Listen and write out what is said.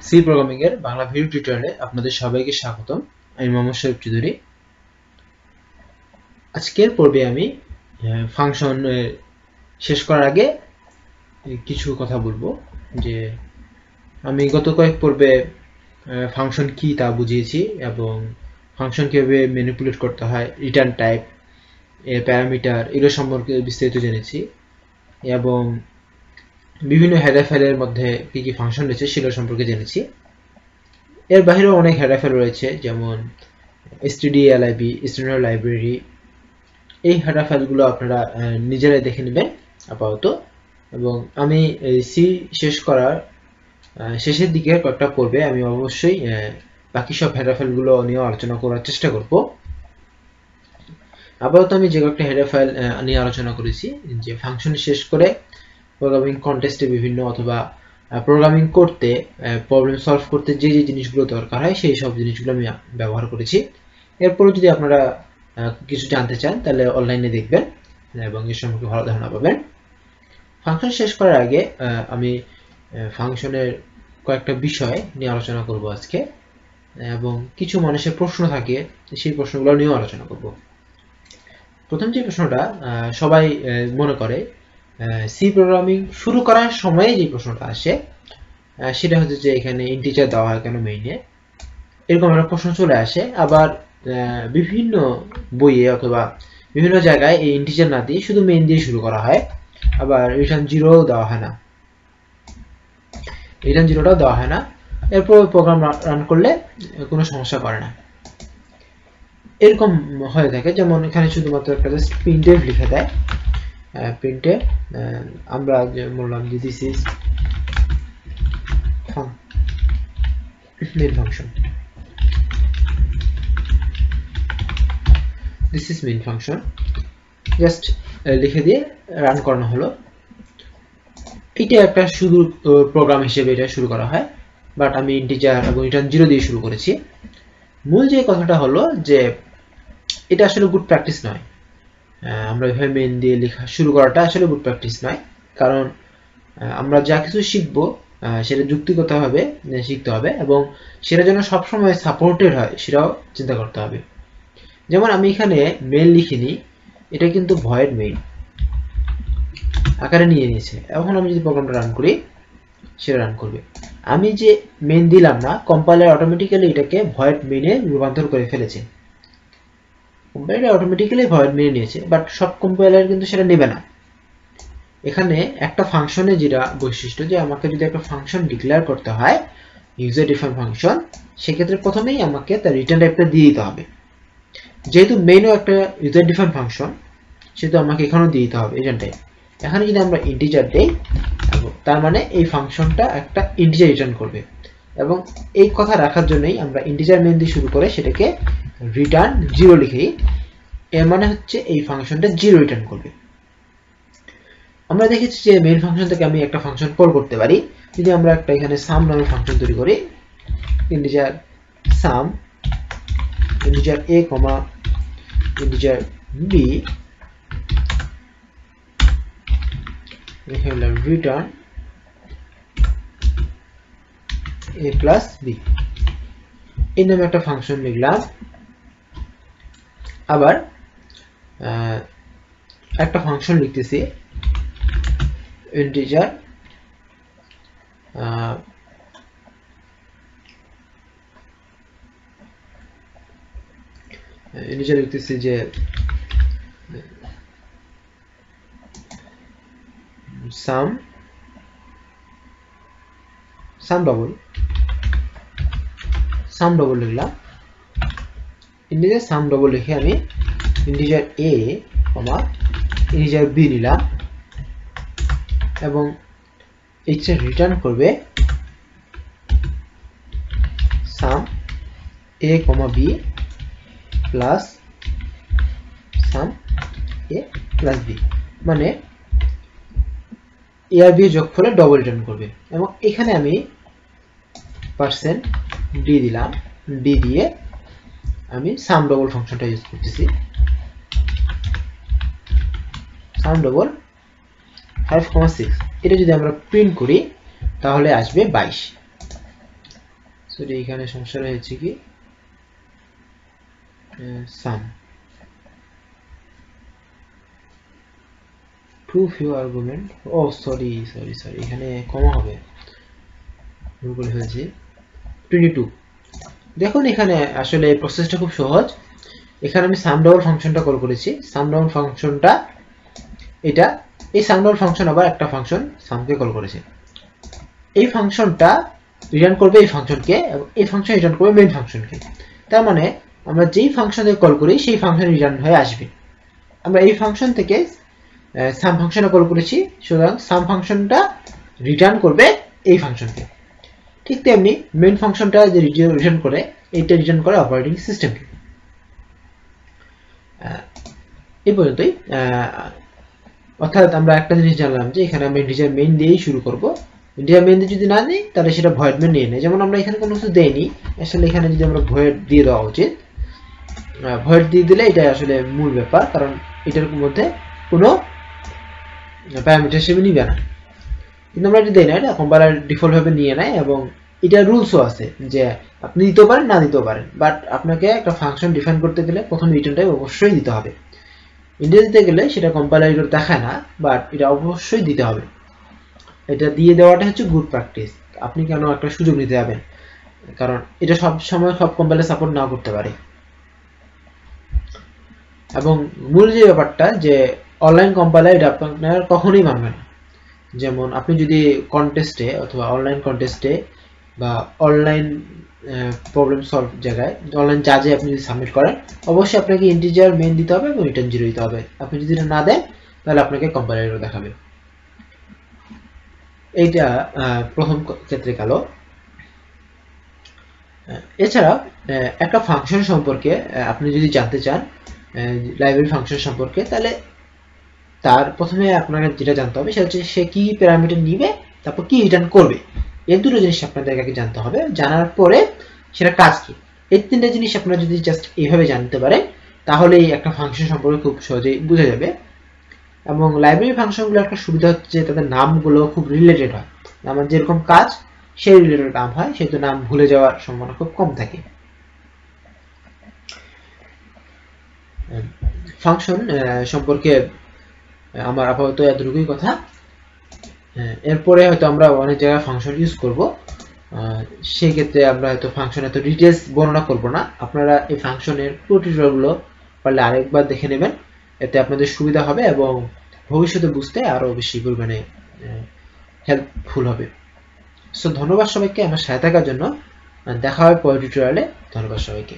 C programming এর Bangla video টিউটোরিয়ালে আপনাদের সবাইকে স্বাগতম। আমি মোহাম্মদ শরীফ চৌধুরী। আজকের পর্বে আমি ফাংশন শেষ করার আগে কিছু কথা বলবো। যে আমি গত কয়েক পর্বে ফাংশন কি তা বুঝিয়েছি এবং ফাংশন কিভাবে ম্যানিপুলেট করতে হয়, রিটার্ন টাইপ, প্যারামিটার এগুলো সম্পর্কে বিস্তারিত জেনেছি এবং বিভিন্ন হেডার ফাইলের মধ্যে কি কি ফাংশন রয়েছে সেগুলো সম্পর্কে জেনেছি। এর বাইরেও অনেক হেডার ফাইল রয়েছে, যেমন stdlib, স্ট্যান্ডার্ড লাইব্রেরি। এই হেডার ফাইলগুলো আপনারা নিজেরাই দেখে নেবেন আপাতত। এবং আমি সি শেষ করার শেষের দিকে কয়েকটা পর্বে আমি অবশ্যই বাকি সব হেডার ফাইলগুলো নিয়ে আলোচনা করার চেষ্টা করব। আপাতত আমি যে কয়েকটা হেডার ফাইল নিয়ে আলোচনা করেছি, যে ফাংশন শেষ করে প্রোগ্রামিং কন্টেস্টে বিভিন্ন অথবা প্রোগ্রামিং করতে, প্রবলেম সলভ করতে যে যে জিনিসগুলো দরকার হয় সেই সব জিনিসগুলো আমি ব্যবহার করেছি। এরপরে যদি আপনারা কিছু জানতে চান তাহলে অনলাইনে দেখবেন এবং এর সম্পর্কে ভালো ধারণা পাবেন। ফাংশন শেষ করার আগে আমি ফাংশনের কয়েকটা বিষয় নিয়ে আলোচনা করব আজকে, এবং কিছু মানুষের প্রশ্ন থাকে সেই প্রশ্নগুলো নিয়েও আলোচনা করব। প্রথম যে প্রশ্নটা সবাই মনে করে, সি প্রোগ্রামিং শুরু করার সময় যে প্রশ্নটা আসে সেটা হচ্ছে যে এখানে ইন্টিজার দেওয়া হয় কেন মেইনে, এরকম একটা প্রশ্ন চলে আসে। আবার বিভিন্ন বইয়ে অথবা বিভিন্ন জায়গায় এই ইন্টিজার না দিয়ে শুধু মেইন দিয়ে শুরু করা হয়, আবার রিটার্ন জিরো দেওয়া হয় না, রিটার্ন জিরোটাও দেওয়া হয় না। এরপর প্রোগ্রাম রান করলে কোনো সমস্যা করে না, এরকম হয়ে থাকে। যেমন এখানে শুধুমাত্র একটা জাস্ট প্রিন্টএফ লিখে দেয়, প্রিন্টএফ আমরা যে বললাম যে this is main function, this is main function, just লিখে দিয়ে রান করানো হলো। এটা একটা শুধু প্রোগ্রাম হিসেবে এটা শুরু করা হয়, বাট আমি ইন্টিজার এবং রিটার্ন জিরো দিয়ে শুরু করেছি। মূল যে কথাটা হলো যে এটা আসলে গুড প্র্যাকটিস নয়। আমরা এভাবে মেইন দিয়ে লেখা শুরু করাটা আসলে গুড প্র্যাকটিস নয়, কারণ আমরা যা কিছু শিখবো সেটা যুক্তিগতভাবে শিখতে হবে এবং সেটা যেন সবসময় সাপোর্টেড হয় সেটাও চিন্তা করতে হবে। যেমন আমি এখানে মেইন লিখিনি, এটা কিন্তু ভয়েড মেইন আকারে নিয়ে নিয়েছে। এখন আমি যদি প্রোগ্রামটা রান করি সেটা রান করবে। আমি যে মেইন দিলাম না, কম্পাইলার অটোমেটিক্যালি এটাকে ভয়েড মেইনে রূপান্তর করে ফেলেছে। কম্পাইলার অটোমেটিক্যালি ভয়েড মেইনে নিয়েছে, বাট সব কম্পাইলার কিন্তু সেটা নেবে না। এখানে একটা ফাংশনে যেটা বৈশিষ্ট্য, যে আমাকে যদি একটা ফাংশন ডিক্লেয়ার করতে হয় ইউজার ডিফাইন ফাংশন, সেক্ষেত্রে প্রথমেই আমাকে তার রিটার্ন টাইপটা দিয়ে দিতে হবে। যেহেতু মেইনও একটা ইউজার ডিফাইন ফাংশন, সেহেতু আমাকে এখানেও দিয়ে দিতে হবে রিটার্ন টাইপ। এখানে যদি আমরা ইন্টিজার দেই, তার মানে এই ফাংশনটা একটা ইন্টিজার রিটার্ন করবে, এবং এই কথা রাখার জন্যই আমরা ইন্টিজার মেইন দিয়ে শুরু করে সেটাকে রিটার্ন জিরো লিখেই, এর মানে হচ্ছে এই ফাংশনটা জিরো রিটার্ন করবে। আমরা দেখেছি যে মেইন ফাংশন থেকে আমি একটা ফাংশন কল করতে পারি। যদি আমরা একটা এখানে সাম নামের ফাংশন তৈরি করি, integer some, integer a, integer b, এখানে রিটার্ন a প্লাস b, এই নামে একটা ফাংশন লিখলাম। আবার একটা ফাংশন লিখতেছি ইন্টিজার লিখতেছি যে সাম ডবল লিখলাম। ইন্টিজার সাম ডবল লিখে আমি ইন্টিজার a, ইন্টিজার b নিলাম, এবং এইটা রিটার্ন করবে sum a, b plus sum a plus b, মানে a আর b যোগফলে ডবল রিটার্ন করবে। এবং এখানে আমি %d দিলাম, d দিয়ে আমি সাম ডবল ফাংশনটা ইউজ করতেছি। সাম ডবল 5,6, এটা যদি আমরা প্রিন্ট করি তাহলে আসবে 22। সরি এখানে সমস্যা রয়েছে কি সাম টু ফিউ আর্গুমেন্ট ও সরি এখানে কমা হবে ভুল করে ফেলেছি 22 দেখুন এখানে আসলে প্রসেসটা খুব সহজ এখানে আমি সাম ডাবল ফাংশনটা কল করেছি সাম ডাবল ফাংশনটা এটা এই সাম ডাবল ফাংশন আবার একটা ফাংশন সামকে কল করেছে এই ফাংশনটা রিটার্ন করবে এই ফাংশনকে এবং এই ফাংশন রিটার্ন করবে মেইন ফাংশনকে তার মানে আমরা যেই ফাংশনে কল করি সেই ফাংশন রিটার্ন হয়ে আসবে আমরা এই ফাংশন থেকে সাম ফাংশনে কল করেছি সুতরাং সাম ফাংশনটা রিটার্ন করবে এই ফাংশনকে ঠিক তেমনি মেইন ফাংশনটা যে রিটার্ন করে এইটা রিটার্ন করে অপারেটিং সিস্টেমকে এই পর্যন্তই অর্থাৎ আমরা একটা জিনিস জানলাম যে এখানে আমরা ইন্টিজার মেইন দিয়েই শুরু করব ইন্টিজার মেইন দিয়ে যদি না দিই তাহলে সেটা ভয়েড মেইন নিয়ে নেয় যেমন আমরা এখানে কোনো কিছু দেইনি আসলে এখানে যদি আমরা ভয়েড দিয়ে দেওয়া উচিত ভয়েড দিয়ে দিলে এটা আসলে মূল ব্যাপার কারণ এটার মধ্যে কোনো প্যারামিটার হিসেবে নিবে না কিন্তু আমরা এটা দেই না এটা কম্পাইলার ডিফল্ট ভাবে নিয়ে নেয় এবং এটা রুলসও আছে যে আপনি দিতে পারেন না দিতেও পারেন বাট আপনাকে একটা ফাংশন ডিফাইন করতে গেলে প্রথম রিটার্নটাই অবশ্যই দিতে হবে ইন্ডিয়া দিতে গেলে সেটা কম্পাইলার দেখায় না বাট এটা অবশ্যই দিতে হবে এটা দিয়ে দেওয়াটা হচ্ছে গুড প্র্যাকটিস আপনি কেন একটা সুযোগ নিতে যাবেন কারণ এটা সব সময় সব কম্পাইলার সাপোর্ট না করতে পারে এবং মূল যে ব্যাপারটা যে অনলাইন কম্পাইলার এটা আপনার কখনোই মানবে না যেমন আপনি যদি কন্টেস্টে অথবা অনলাইন কন্টেস্টে বা অনলাইন প্রবলেম সলভ জায়গায় অনলাইন জাজে আপনি যদি সাবমিট করেন অবশ্যই আপনাকে ইন্টিজার মেইন দিতে হবে এবং রিটার্ন 0 দিতে হবে আপনি যদি এটা না দেন তাহলে আপনাকে কম্পাইলার এরর দেখাবে এইটা প্রথম ক্ষেত্রে গেল এছাড়া একটা ফাংশন সম্পর্কে আপনি যদি জানতে চান লাইব্রেরি ফাংশন সম্পর্কে তাহলে তার প্রথমে আপনাকে যেটা জানতে হবে সেটা হচ্ছে সে কি প্যারামিটার নিবে তারপর কি রিটার্ন করবে এই দুটো জিনিস আপনাদের আগে জানতে হবে জানার পরে সেটা কাজ কি এই তিনটা জিনিস আপনারা যদি জাস্ট এইভাবে জানতে পারেন তাহলে একটা ফাংশন সম্পর্কে খুব সহজেই বোঝা যাবে এবং লাইব্রেরি ফাংশনগুলো একটা সুবিধা হচ্ছে তাদের নামগুলো খুব রিলেটেড হয় আমার যেরকম কাজ সেই রিলেটেড নাম হয় সেহেতু নাম ভুলে যাওয়ার সম্ভাবনা খুব কম থাকে ফাংশন সম্পর্কে আমার আপাতত এতটুকুই কথা এরপরে হয়তো আমরা অনেক জায়গায় ফাংশন ইউজ করব সেই ক্ষেত্রে আমরা হয়তো ফাংশন এত ডিটেইলস বর্ণনা করব না আপনারা এই ফাংশনের পুরো টিউটোরিয়ালগুলো পারলে আরেকবার দেখে নেবেন এতে আপনাদের সুবিধা হবে এবং ভবিষ্যতে বুঝতে আরো বেশি পরিমাণে হেল্পফুল হবে সো ধন্যবাদ সবাইকে আমার সাথে থাকার জন্য দেখা হবে পরের টিউটোরিয়ালে ধন্যবাদ সবাইকে